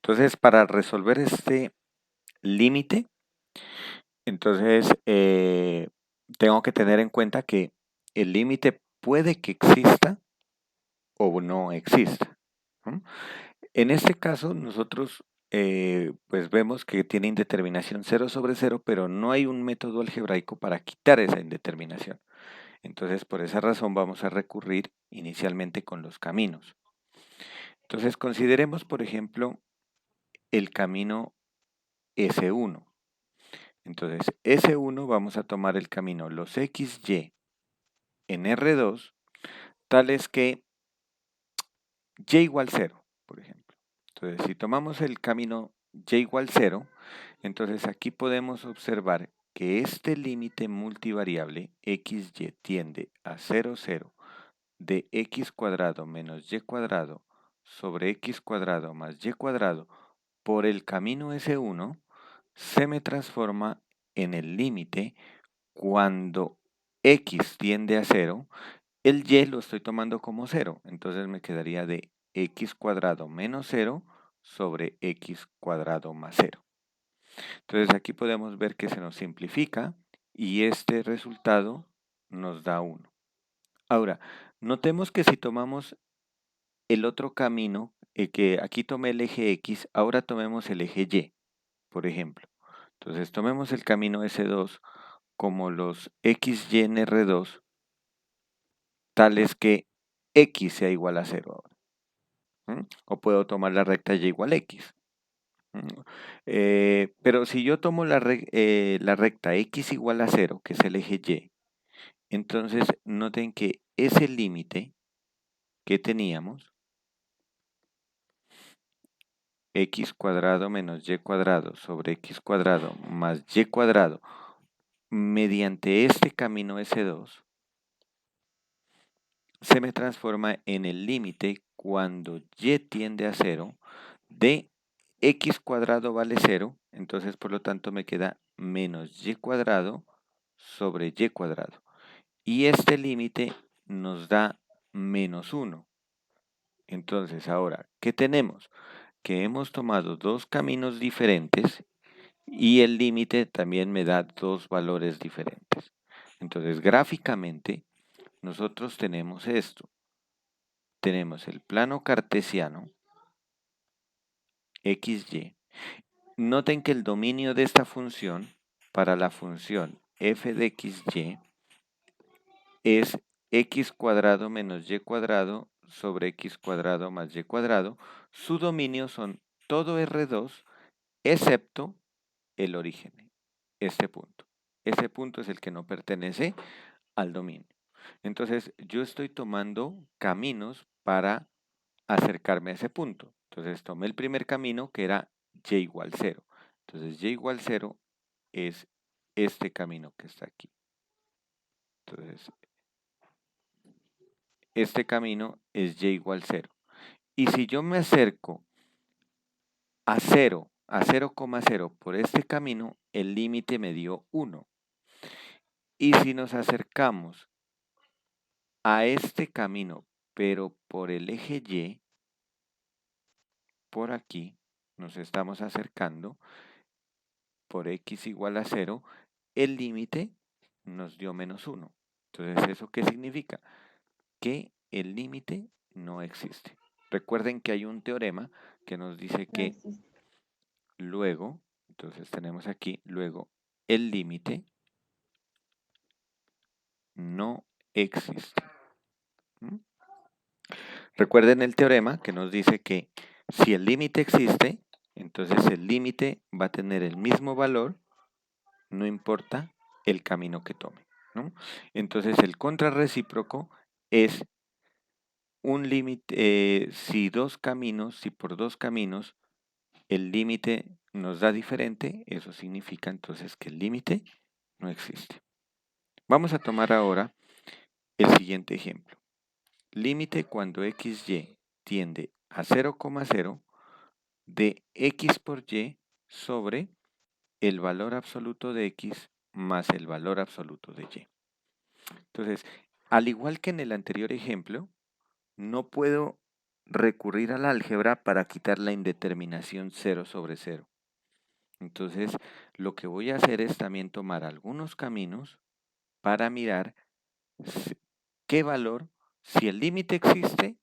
Entonces, para resolver este límite, entonces tengo que tener en cuenta que el límite puede que exista o no exista, ¿no? En este caso, nosotros pues vemos que tiene indeterminación 0/0, pero no hay un método algebraico para quitar esa indeterminación. Entonces, por esa razón vamos a recurrir inicialmente con los caminos. Entonces, consideremos, por ejemplo, el camino S1. Entonces, S1 vamos a tomar el camino los XY en R2, tales que Y igual 0, por ejemplo. Entonces, si tomamos el camino Y igual 0, entonces aquí podemos observar que este límite multivariable XY tiende a 0,0 de x cuadrado menos y cuadrado sobre x cuadrado más y cuadrado por el camino S1 se me transforma en el límite cuando x tiende a 0, el y lo estoy tomando como 0, entonces me quedaría de x cuadrado menos 0 sobre x cuadrado más 0. Entonces aquí podemos ver que se nos simplifica y este resultado nos da 1. Ahora, notemos que si tomamos el otro camino, que aquí tomé el eje X, ahora tomemos el eje Y, por ejemplo. Entonces tomemos el camino S2 como los XY en R2, tales que X sea igual a 0 ahora. O puedo tomar la recta Y igual a X. Pero si yo tomo la recta X igual a 0, que es el eje Y, entonces noten que ese límite que teníamos, x cuadrado menos y cuadrado sobre x cuadrado más y cuadrado mediante este camino S2 se me transforma en el límite cuando y tiende a 0 de x cuadrado vale 0, entonces por lo tanto me queda menos y cuadrado sobre y cuadrado. Y este límite nos da menos 1. Entonces ahora, ¿qué tenemos? Que hemos tomado dos caminos diferentes y el límite también me da dos valores diferentes. Entonces, gráficamente, nosotros tenemos esto. Tenemos el plano cartesiano, XY. Noten que el dominio de esta función para la función f de XY es x cuadrado menos y cuadrado sobre x cuadrado más y cuadrado. Su dominio son todo R2 excepto el origen, este punto. Ese punto es el que no pertenece al dominio. Entonces, yo estoy tomando caminos para acercarme a ese punto. Entonces, tomé el primer camino que era y igual 0. Entonces, y igual 0 es este camino que está aquí. Entonces, este camino es y igual 0. Y si yo me acerco a 0, a 0,0 por este camino, el límite me dio 1. Y si nos acercamos a este camino, pero por el eje Y, por aquí, nos estamos acercando, por x igual a 0, el límite nos dio menos 1. Entonces, ¿eso qué significa? Que el límite no existe. Recuerden que hay un teorema que nos dice No que existe. luego, entonces tenemos aquí, luego el límite no existe. ¿Mm? Recuerden el teorema que nos dice que si el límite existe, entonces el límite va a tener el mismo valor, no importa el camino que tome, ¿no? Entonces el contrarrecíproco es un límite, si por dos caminos el límite nos da diferente, eso significa entonces que el límite no existe. Vamos a tomar ahora el siguiente ejemplo. Límite cuando XY tiende a 0,0 de x por y sobre el valor absoluto de x más el valor absoluto de y. Entonces, al igual que en el anterior ejemplo, no puedo recurrir al álgebra para quitar la indeterminación 0/0. Entonces, lo que voy a hacer es también tomar algunos caminos para mirar qué valor, si el límite existe,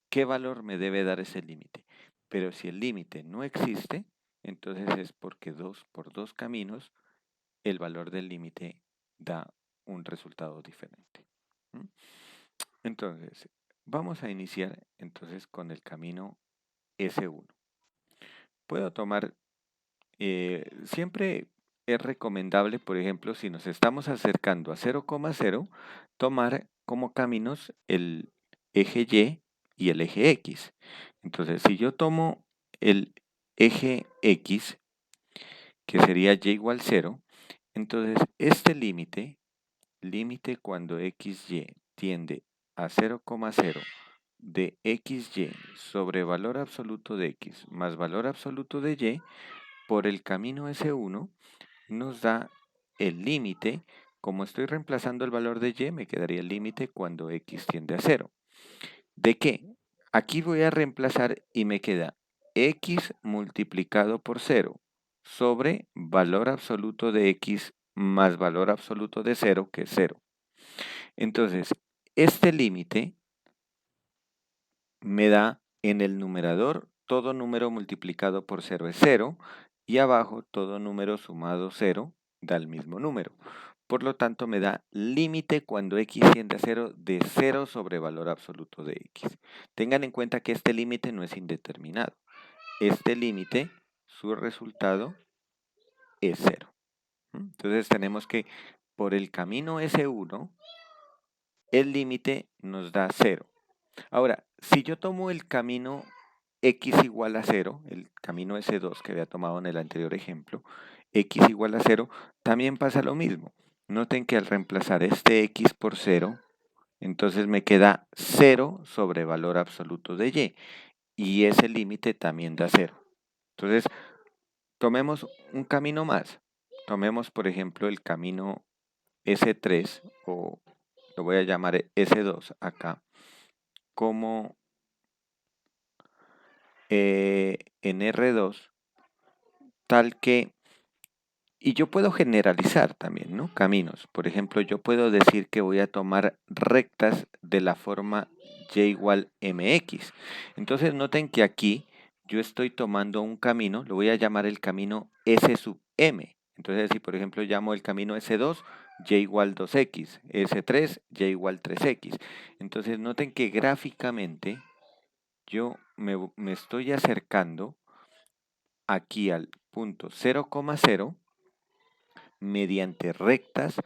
qué valor me debe dar ese límite. Pero si el límite no existe, entonces es porque por dos caminos el valor del límite da un resultado diferente. Entonces, vamos a iniciar entonces con el camino S1. Puedo tomar, siempre es recomendable, por ejemplo, si nos estamos acercando a 0,0, tomar como caminos el eje Y y el eje X. Entonces, si yo tomo el eje X, que sería Y igual 0, entonces este límite cuando XY tiende a 0,0 de XY sobre valor absoluto de X más valor absoluto de Y, por el camino S1 nos da el límite. Como estoy reemplazando el valor de Y, me quedaría el límite cuando X tiende a 0. ¿De qué? Aquí voy a reemplazar y me queda X multiplicado por 0 sobre valor absoluto de X más valor absoluto de 0, que es 0. Entonces, este límite me da en el numerador todo número multiplicado por 0 es 0 y abajo todo número sumado 0 da el mismo número. Por lo tanto, me da límite cuando X tiende a 0 de 0 sobre valor absoluto de X. Tengan en cuenta que este límite no es indeterminado. Este límite, su resultado es 0. Entonces tenemos que por el camino S1, el límite nos da 0. Ahora, si yo tomo el camino X igual a 0, el camino S2 que había tomado en el anterior ejemplo, X igual a 0, también pasa lo mismo. Noten que al reemplazar este X por 0, entonces me queda 0 sobre valor absoluto de Y. Y ese límite también da 0. Entonces, tomemos un camino más. Tomemos, por ejemplo, el camino S3, o lo voy a llamar S2 acá, como en R2, tal que, y yo puedo generalizar también, ¿no? Caminos. Por ejemplo, yo puedo decir que voy a tomar rectas de la forma Y igual MX. Entonces noten que aquí yo estoy tomando un camino, lo voy a llamar el camino S sub M. Entonces, si por ejemplo llamo el camino S2, Y igual 2X, S3, Y igual 3X. Entonces noten que gráficamente yo me estoy acercando aquí al punto 0,0 mediante rectas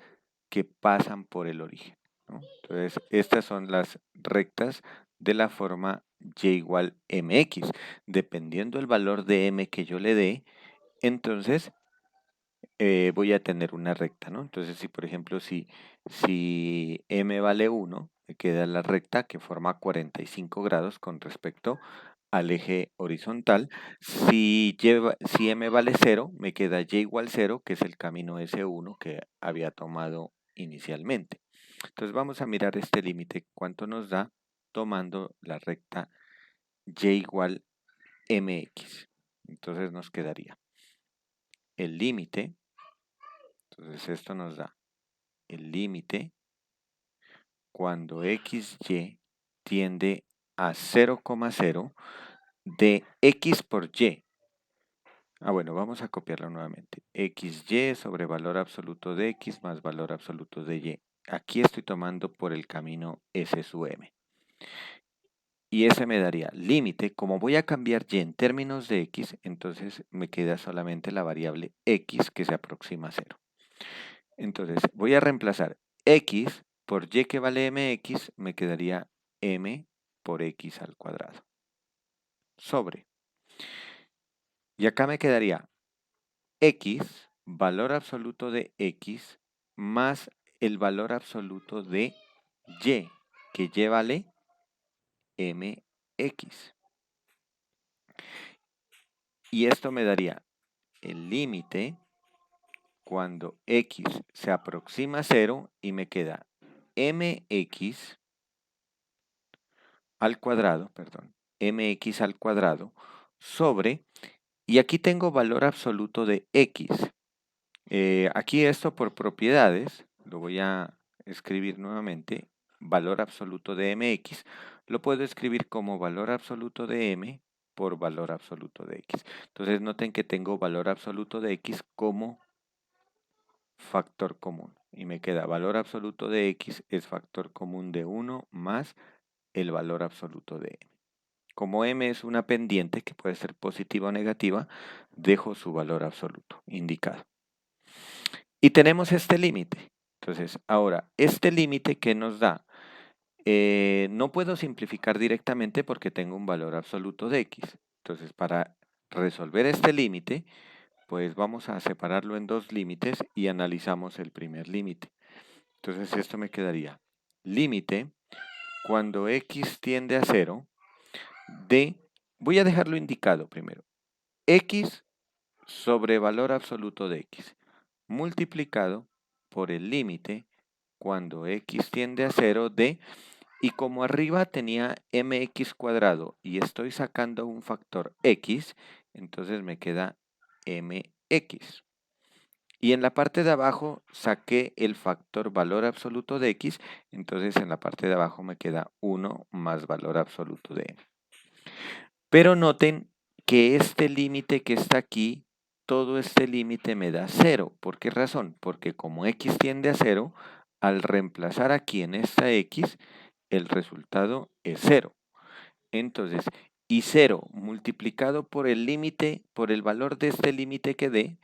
que pasan por el origen, ¿no? Entonces, estas son las rectas de la forma Y igual MX. Dependiendo del valor de M que yo le dé, entonces voy a tener una recta, ¿no? Entonces, si por ejemplo, si M vale 1, me queda la recta que forma 45 grados con respecto al eje horizontal. Si M vale 0, me queda Y igual 0, que es el camino S1 que había tomado inicialmente. Entonces vamos a mirar este límite, cuánto nos da tomando la recta Y igual MX. Entonces nos quedaría el límite. Entonces esto nos da el límite cuando XY tiende a 0,0 de X por Y. Bueno, vamos a copiarlo nuevamente. XY sobre valor absoluto de X más valor absoluto de Y. Aquí estoy tomando por el camino S sub M. Y ese me daría límite. Como voy a cambiar Y en términos de X, entonces me queda solamente la variable X que se aproxima a 0. Entonces voy a reemplazar X por Y que vale MX, me quedaría M por X al cuadrado. Sobre. Y acá me quedaría X, valor absoluto de X, más el valor absoluto de Y, que Y vale MX. Y esto me daría el límite cuando X se aproxima a 0 y me queda MX al cuadrado, perdón, mx al cuadrado sobre, y aquí tengo valor absoluto de x. Aquí esto por propiedades, lo voy a escribir nuevamente, valor absoluto de mx, lo puedo escribir como valor absoluto de m por valor absoluto de x. Entonces noten que tengo valor absoluto de x como factor común y me queda valor absoluto de x es factor común de 1 más el valor absoluto de m. Como m es una pendiente que puede ser positiva o negativa, dejo su valor absoluto indicado. Y tenemos este límite. Entonces, ahora, este límite que nos da, no puedo simplificar directamente porque tengo un valor absoluto de x. Entonces, para resolver este límite, pues vamos a separarlo en dos límites y analizamos el primer límite. Entonces, esto me quedaría límite cuando x tiende a 0 de, voy a dejarlo indicado primero, x sobre valor absoluto de x multiplicado por el límite cuando x tiende a 0 de, y como arriba tenía mx cuadrado y estoy sacando un factor x, entonces me queda mx. Y en la parte de abajo saqué el factor valor absoluto de x, entonces en la parte de abajo me queda 1 más valor absoluto de m. Pero noten que este límite que está aquí, todo este límite me da 0. ¿Por qué razón? Porque como x tiende a 0, al reemplazar aquí en esta x, el resultado es 0. Entonces, y 0 multiplicado por el límite, por el valor de este límite que dé,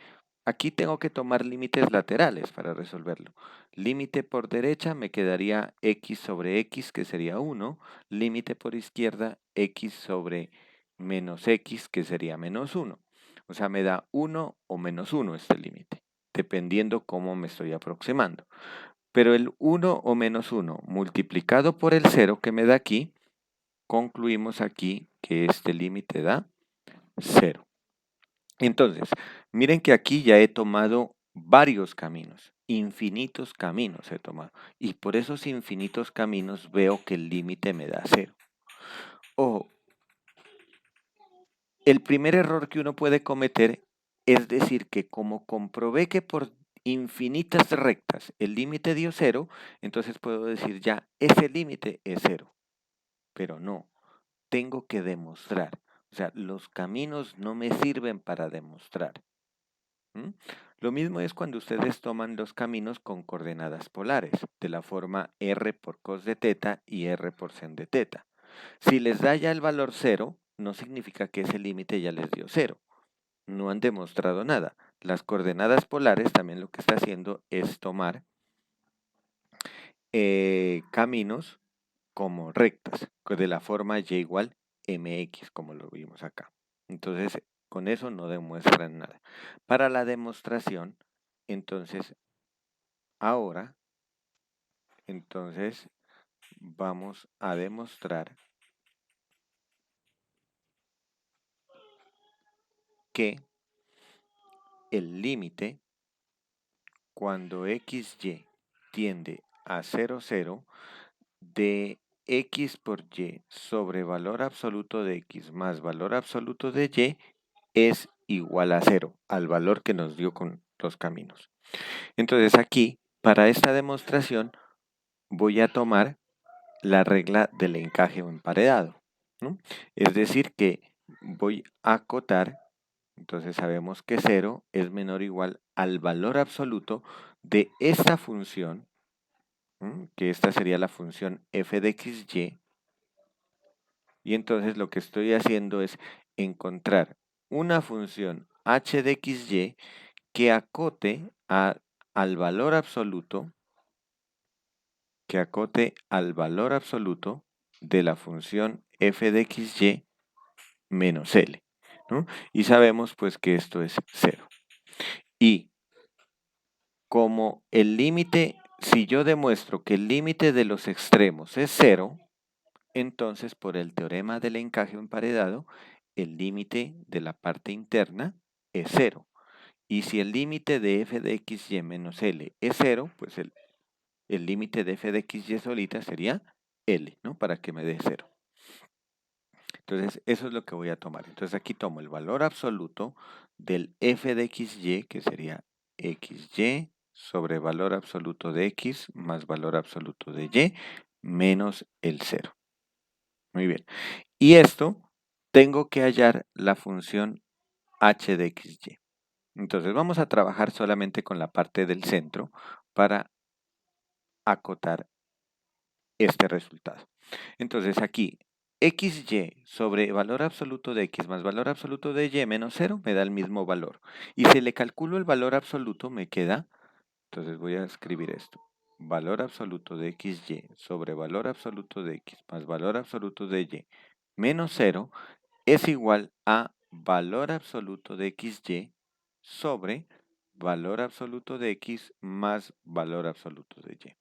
aquí tengo que tomar límites laterales para resolverlo. Límite por derecha me quedaría x sobre x, que sería 1. Límite por izquierda, x sobre menos x, que sería menos 1. O sea, me da 1 o menos 1 este límite, dependiendo cómo me estoy aproximando. Pero el 1 o menos 1 multiplicado por el 0 que me da aquí, concluimos aquí que este límite da 0. Entonces, miren que aquí ya he tomado varios caminos, infinitos caminos he tomado. Y por esos infinitos caminos veo que el límite me da 0. Ojo, el primer error que uno puede cometer es decir que como comprobé que por infinitas rectas el límite dio 0, entonces puedo decir ya, ese límite es 0. Pero no, tengo que demostrar. O sea, los caminos no me sirven para demostrar. ¿Mm? Lo mismo es cuando ustedes toman los caminos con coordenadas polares, de la forma r por cos de teta y r por sen de teta. Si les da ya el valor 0, no significa que ese límite ya les dio 0. No han demostrado nada. Las coordenadas polares también lo que está haciendo es tomar caminos como rectas, de la forma y igual mx, como lo vimos acá. Entonces, con eso no demuestran nada. Para la demostración, entonces, ahora, entonces, vamos a demostrar que el límite cuando xy tiende a 0, 0 de x por y sobre valor absoluto de x más valor absoluto de y es igual a 0, al valor que nos dio con los caminos. Entonces aquí, para esta demostración, voy a tomar la regla del encaje o emparedado, ¿no? Es decir, que voy a acotar, entonces sabemos que 0 es menor o igual al valor absoluto de esta función, ¿no? Que esta sería la función f de xy, y entonces lo que estoy haciendo es encontrar una función h de xy que acote al valor absoluto, de la función f de xy menos L, ¿no? Y sabemos pues que esto es 0. Y como el límite, si yo demuestro que el límite de los extremos es 0, entonces por el teorema del encaje emparedado, el límite de la parte interna es 0. Y si el límite de f de xy menos L es 0, pues el límite de f de xy solita sería L, ¿no? Para que me dé 0. Entonces, eso es lo que voy a tomar. Entonces, aquí tomo el valor absoluto del f de xy, que sería xy sobre valor absoluto de x más valor absoluto de y menos el 0. Muy bien. Y esto tengo que hallar la función h de xy. Entonces, vamos a trabajar solamente con la parte del centro para acotar este resultado. Entonces aquí, xy sobre valor absoluto de x más valor absoluto de y menos 0 me da el mismo valor. Y si le calculo el valor absoluto me queda, entonces voy a escribir esto, valor absoluto de xy sobre valor absoluto de x más valor absoluto de y menos 0 es igual a valor absoluto de xy sobre valor absoluto de x más valor absoluto de y.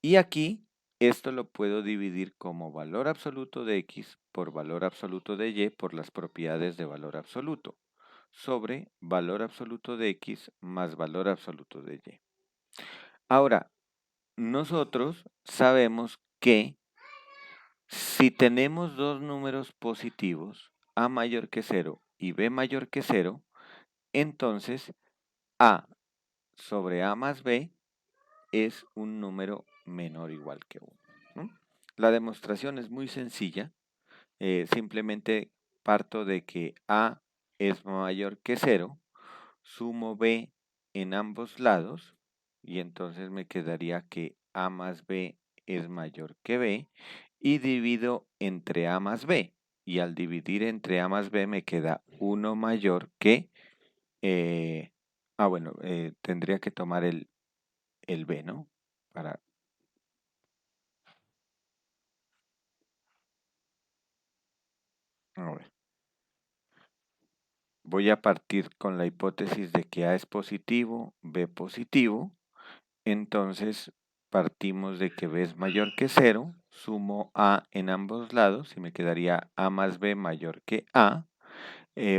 Y aquí esto lo puedo dividir como valor absoluto de x por valor absoluto de y por las propiedades de valor absoluto sobre valor absoluto de x más valor absoluto de y. Ahora, nosotros sabemos que si tenemos dos números positivos, a mayor que 0 y b mayor que 0, entonces a sobre a más b es un número menor o igual que 1. ¿No? La demostración es muy sencilla. Simplemente parto de que a es mayor que 0, sumo b en ambos lados y entonces me quedaría que a más b es mayor que b y divido entre a más b. Y al dividir entre a más b me queda 1 mayor que... bueno, tendría que tomar el b, ¿no? Para... A ver. Voy a partir con la hipótesis de que A es positivo, B positivo. Entonces partimos de que B es mayor que 0. Sumo A en ambos lados y me quedaría A más B mayor que A.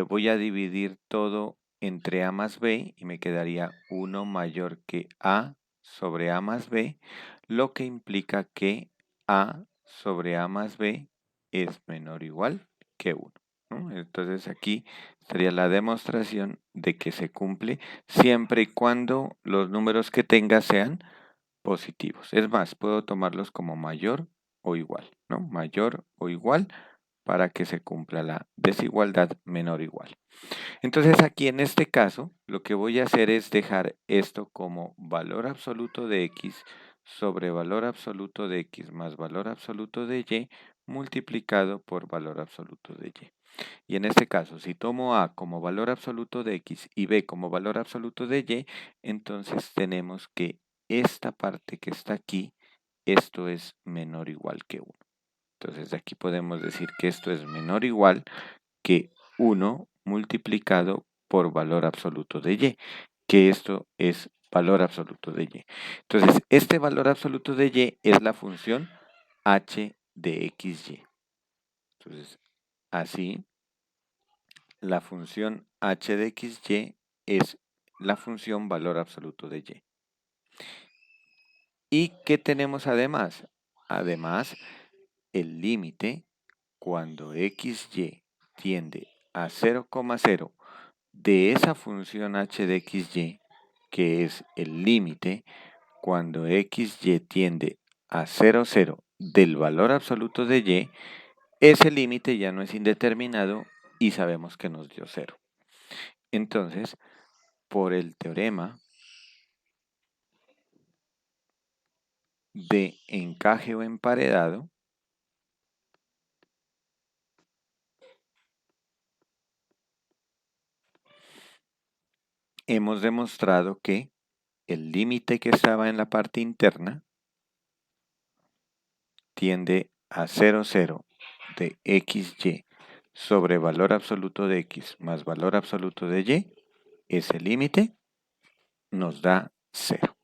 Voy a dividir todo entre A más B y me quedaría 1 mayor que A sobre A más B, lo que implica que A sobre A más B es menor o igual que 1. ¿No? Entonces aquí estaría la demostración de que se cumple siempre y cuando los números que tenga sean positivos. Es más, puedo tomarlos como mayor o igual, ¿no? Mayor o igual para que se cumpla la desigualdad menor o igual. Entonces aquí en este caso lo que voy a hacer es dejar esto como valor absoluto de x sobre valor absoluto de x más valor absoluto de y multiplicado por valor absoluto de y. Y en este caso, si tomo a como valor absoluto de x y b como valor absoluto de y, entonces tenemos que esta parte que está aquí, esto es menor o igual que 1. Entonces de aquí podemos decir que esto es menor o igual que 1 multiplicado por valor absoluto de y, que esto es valor absoluto de y. Entonces, este valor absoluto de y es la función h de xy. Entonces, así, la función h de xy es la función valor absoluto de y. ¿Y qué tenemos además? Además, el límite cuando xy tiende a 0,0 de esa función h de xy, que es el límite cuando xy tiende a 0, 0 del valor absoluto de y, ese límite ya no es indeterminado y sabemos que nos dio 0. Entonces, por el teorema de encaje o emparedado, hemos demostrado que el límite que estaba en la parte interna tiende a 0, 0 de xy sobre valor absoluto de x más valor absoluto de y, ese límite nos da 0.